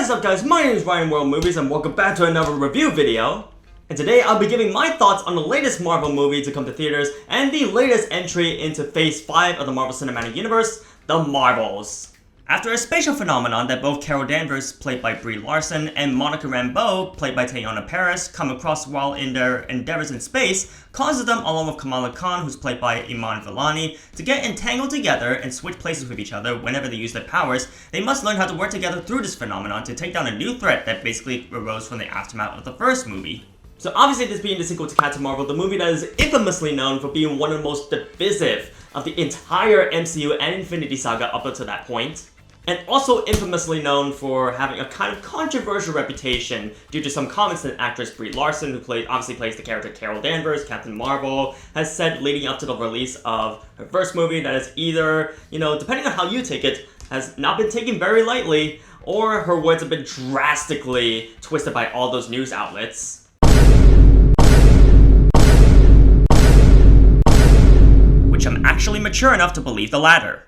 What is up guys, my name is Ryan World Movies and welcome back to another review video. And today I'll be giving my thoughts on the latest Marvel movie to come to theaters and the latest entry into Phase 5 of the Marvel Cinematic Universe, The Marvels. After a spatial phenomenon that both Carol Danvers, played by Brie Larson, and Monica Rambeau, played by Teyonah Parris, come across while in their endeavors in space, causes them, along with Kamala Khan, who's played by Iman Vellani, to get entangled together and switch places with each other whenever they use their powers. They must learn how to work together through this phenomenon to take down a new threat that basically arose from the aftermath of the first movie. So obviously this being the sequel to Captain Marvel, the movie that is infamously known for being one of the most divisive of the entire MCU and Infinity Saga up until that point. And also infamously known for having a kind of controversial reputation due to some comments that actress Brie Larson, who obviously plays the character Carol Danvers, Captain Marvel, has said leading up to the release of her first movie that is either, depending on how you take it, has not been taken very lightly, or her words have been drastically twisted by all those news outlets. Which I'm actually mature enough to believe the latter.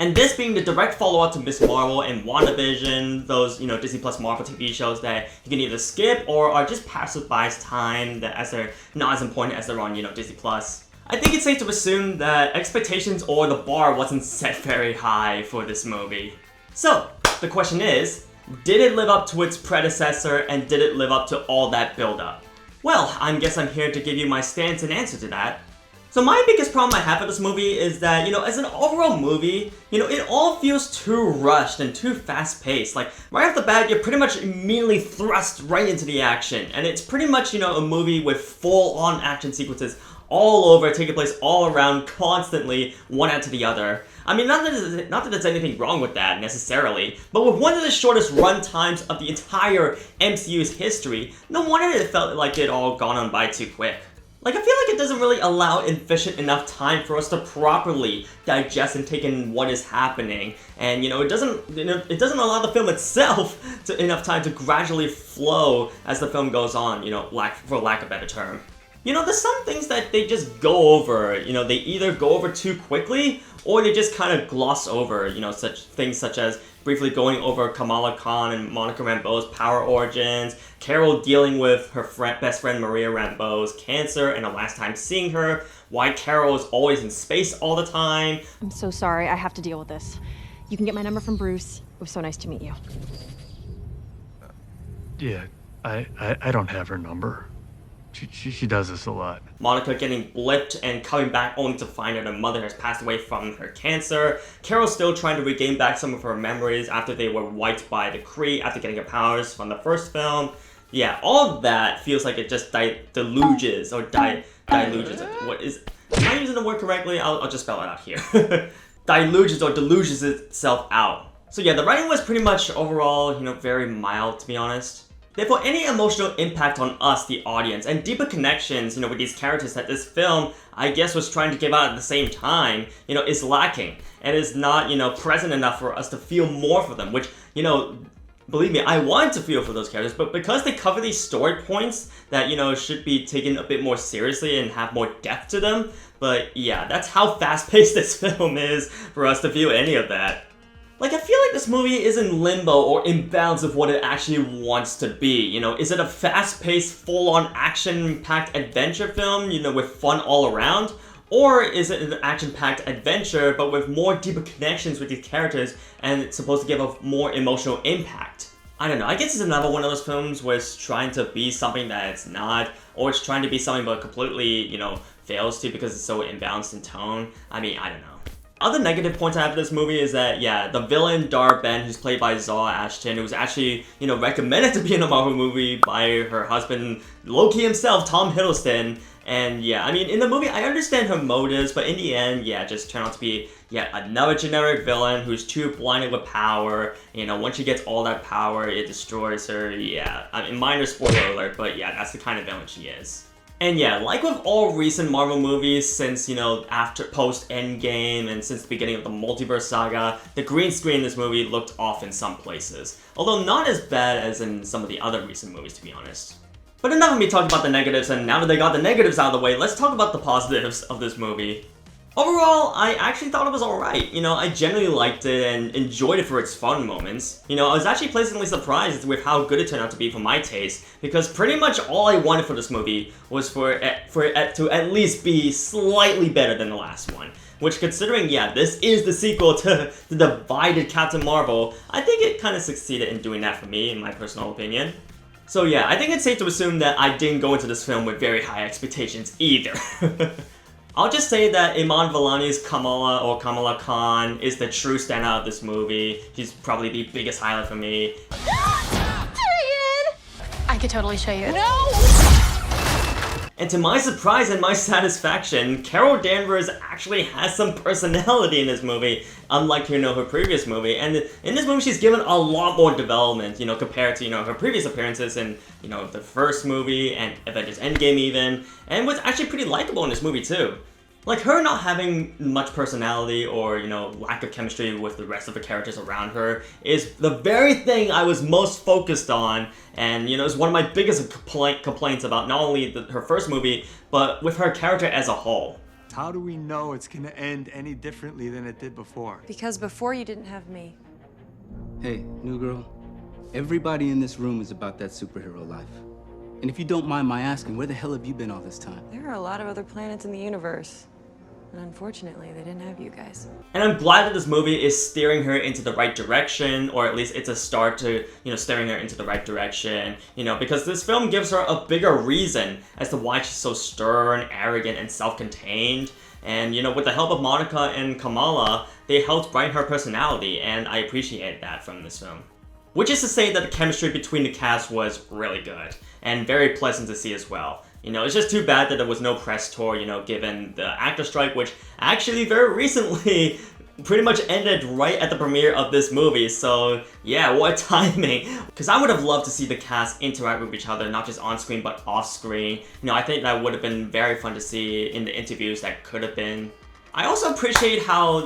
And this being the direct follow-up to Ms. Marvel and WandaVision, those, Disney Plus Marvel TV shows that you can either skip or are just passerby's time that as they're not as important as they're on, Disney Plus. I think it's safe to assume that expectations or the bar wasn't set very high for this movie. So, the question is, did it live up to its predecessor and did it live up to all that build-up? Well, I guess I'm here to give you my stance and answer to that. So my biggest problem I have with this movie is that, as an overall movie, it all feels too rushed and too fast-paced. Like, right off the bat, you're pretty much immediately thrust right into the action. And it's pretty much, a movie with full-on action sequences all over, taking place all around, constantly, one after the other. I mean, not that there's anything wrong with that, necessarily, but with one of the shortest run times of the entire MCU's history, no wonder it felt like it all gone on by too quick. Like, I feel like it doesn't really allow efficient enough time for us to properly digest and take in what is happening. And, it doesn't allow the film itself enough time to gradually flow as the film goes on, for lack of a better term. There's some things that they just go over, they either go over too quickly or they just kind of gloss over, such things such as briefly going over Kamala Khan and Monica Rambeau's power origins, Carol dealing with her best friend Maria Rambeau's cancer and the last time seeing her, why Carol is always in space all the time. I'm so sorry, I have to deal with this. You can get my number from Bruce. It was so nice to meet you. Yeah, I don't have her number. She does this a lot. Monica getting blipped and coming back only to find out her mother has passed away from her cancer. Carol still trying to regain back some of her memories after they were wiped by the Kree after getting her powers from the first film. Yeah, all of that feels like it just deluges. What is... Am I using the word correctly? I'll just spell it out here. Diluges or deluges itself out. So yeah, the writing was pretty much overall, very mild, to be honest. Therefore, any emotional impact on us, the audience, and deeper connections, with these characters that this film, I guess, was trying to give out at the same time, is lacking. And is not, present enough for us to feel more for them, which, believe me, I want to feel for those characters, but because they cover these story points that, should be taken a bit more seriously and have more depth to them, but yeah, that's how fast-paced this film is for us to feel any of that. Like, I feel like this movie is in limbo or in balance of what it actually wants to be, is it a fast-paced, full-on action-packed adventure film, with fun all around? Or is it an action-packed adventure, but with more deeper connections with these characters and it's supposed to give a more emotional impact? I don't know, I guess it's another one of those films where it's trying to be something that it's not, or it's trying to be something but completely, fails to because it's so imbalanced in tone. I mean, I don't know. Other negative points I have for this movie is that, yeah, the villain, Dar-Ben, who's played by Zara Ashton, who was actually, recommended to be in a Marvel movie by her husband, Loki himself, Tom Hiddleston. And yeah, I mean, in the movie, I understand her motives, but in the end, yeah, just turned out to be yet another generic villain who's too blinded with power. Once she gets all that power, it destroys her. Yeah, I mean, minor spoiler alert, but yeah, that's the kind of villain she is. And yeah, like with all recent Marvel movies since, after post-Endgame and since the beginning of the multiverse saga, the green screen in this movie looked off in some places. Although not as bad as in some of the other recent movies, to be honest. But enough of me talking about the negatives, and now that they got the negatives out of the way, let's talk about the positives of this movie. Overall, I actually thought it was alright. I genuinely liked it and enjoyed it for its fun moments. I was actually pleasantly surprised with how good it turned out to be for my taste, because pretty much all I wanted for this movie was for it to at least be slightly better than the last one. Which, considering, yeah, this is the sequel to the divided Captain Marvel, I think it kind of succeeded in doing that for me, in my personal opinion. So yeah, I think it's safe to assume that I didn't go into this film with very high expectations either. I'll just say that Iman Vellani's Kamala Khan is the true standout of this movie. She's probably the biggest highlight for me. I could totally show you. No! And to my surprise and my satisfaction, Carol Danvers actually has some personality in this movie, unlike, her previous movie. And in this movie, she's given a lot more development, compared to, her previous appearances in, the first movie and Avengers Endgame even, and was actually pretty likable in this movie too. Like, her not having much personality or, lack of chemistry with the rest of the characters around her is the very thing I was most focused on, and, it's one of my biggest complaints about not only her first movie, but with her character as a whole. How do we know it's gonna end any differently than it did before? Because before you didn't have me. Hey, new girl, everybody in this room is about that superhero life. And if you don't mind my asking, where the hell have you been all this time? There are a lot of other planets in the universe. And unfortunately, they didn't have you guys. And I'm glad that this movie is steering her into the right direction, or at least it's a start to, steering her into the right direction, because this film gives her a bigger reason as to why she's so stern, arrogant, and self-contained. And, with the help of Monica and Kamala, they helped brighten her personality, and I appreciate that from this film. Which is to say that the chemistry between the cast was really good, and very pleasant to see as well. It's just too bad that there was no press tour, given the actor strike, which actually very recently pretty much ended right at the premiere of this movie. So yeah, what timing. Because I would have loved to see the cast interact with each other, not just on screen, but off screen. I think that would have been very fun to see in the interviews that could have been. I also appreciate how,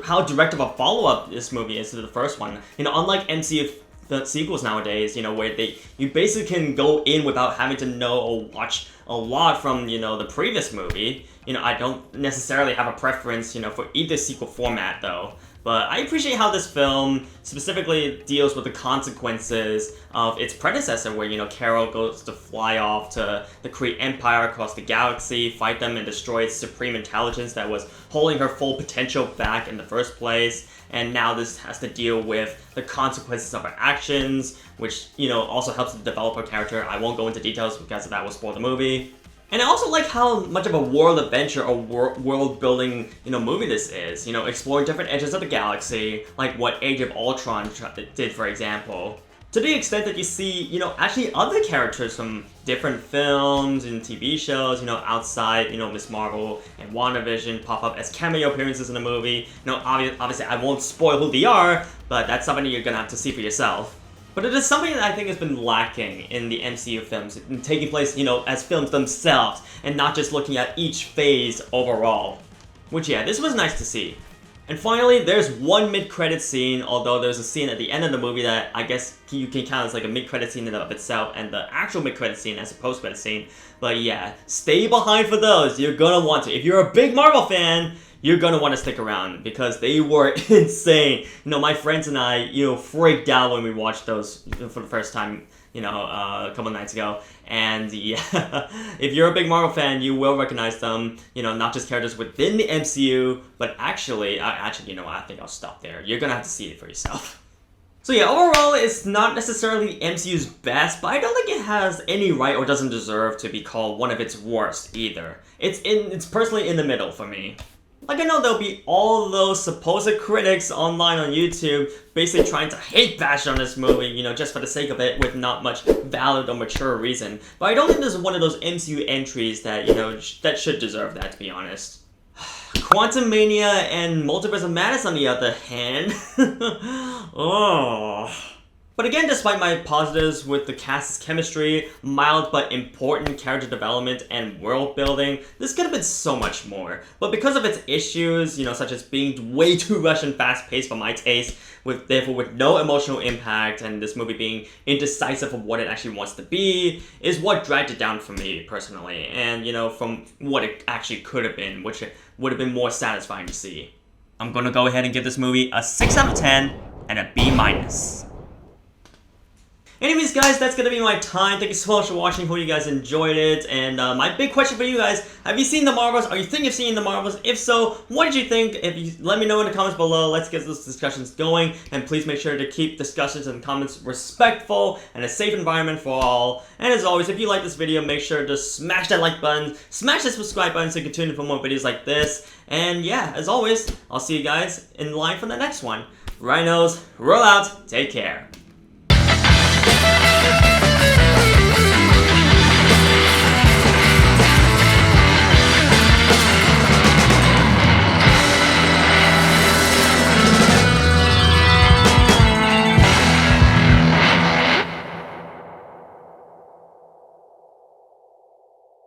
how direct of a follow-up this movie is to the first one. Unlike MCU the sequels nowadays, where you basically can go in without having to know or watch a lot from, the previous movie. I don't necessarily have a preference, for either sequel format though. But I appreciate how this film specifically deals with the consequences of its predecessor, where, Carol goes to fly off to the Kree Empire across the galaxy, fight them, and destroy its supreme intelligence that was holding her full potential back in the first place. And now this has to deal with the consequences of her actions, which, also helps to develop her character. I won't go into details because that will spoil the movie. And I also like how much of a world adventure or world-building, movie this is. Exploring different edges of the galaxy, like what Age of Ultron did, for example. To the extent that you see, actually other characters from different films and TV shows, outside, Ms. Marvel and WandaVision pop up as cameo appearances in the movie. Obviously I won't spoil who they are, but that's something you're gonna have to see for yourself. But it is something that I think has been lacking in the MCU films, taking place, as films themselves, and not just looking at each phase overall. Which, yeah, this was nice to see. And finally, there's one mid-credit scene, although there's a scene at the end of the movie that I guess you can count as like a mid-credit scene in and of itself, and the actual mid-credit scene as a post-credit scene. But yeah, stay behind for those. You're gonna want to. If you're a big Marvel fan, you're gonna want to stick around because they were insane. My friends and I, freaked out when we watched those for the first time, a couple nights ago. And yeah, if you're a big Marvel fan, you will recognize them, not just characters within the MCU, but actually, I think I'll stop there. You're gonna have to see it for yourself. So yeah, overall, it's not necessarily MCU's best, but I don't think it has any right or doesn't deserve to be called one of its worst either. It's personally in the middle for me. Like, I know there'll be all those supposed critics online on YouTube basically trying to hate bash on this movie, just for the sake of it with not much valid or mature reason. But I don't think this is one of those MCU entries that, that should deserve that, to be honest. Quantum Mania and Multiverse of Madness, on the other hand. Oh. But again, despite my positives with the cast's chemistry, mild but important character development, and world building, this could have been so much more. But because of its issues, such as being way too rushed and fast-paced for my taste, therefore with no emotional impact, and this movie being indecisive of what it actually wants to be, is what dragged it down for me personally. And, from what it actually could have been, which would have been more satisfying to see. I'm gonna go ahead and give this movie a 6 out of 10 and a B-. Anyways, guys, that's gonna be my time. Thank you so much for watching. Hope you guys enjoyed it. And my big question for you guys, have you seen the Marvels? Are you thinking of seeing the Marvels? If so, what did you think? If you let me know in the comments below, let's get those discussions going. And please make sure to keep discussions and comments respectful and a safe environment for all. And as always, if you like this video, make sure to smash that like button, smash that subscribe button so you can tune in for more videos like this. And yeah, as always, I'll see you guys in line for the next one. Rhinos, roll out, take care.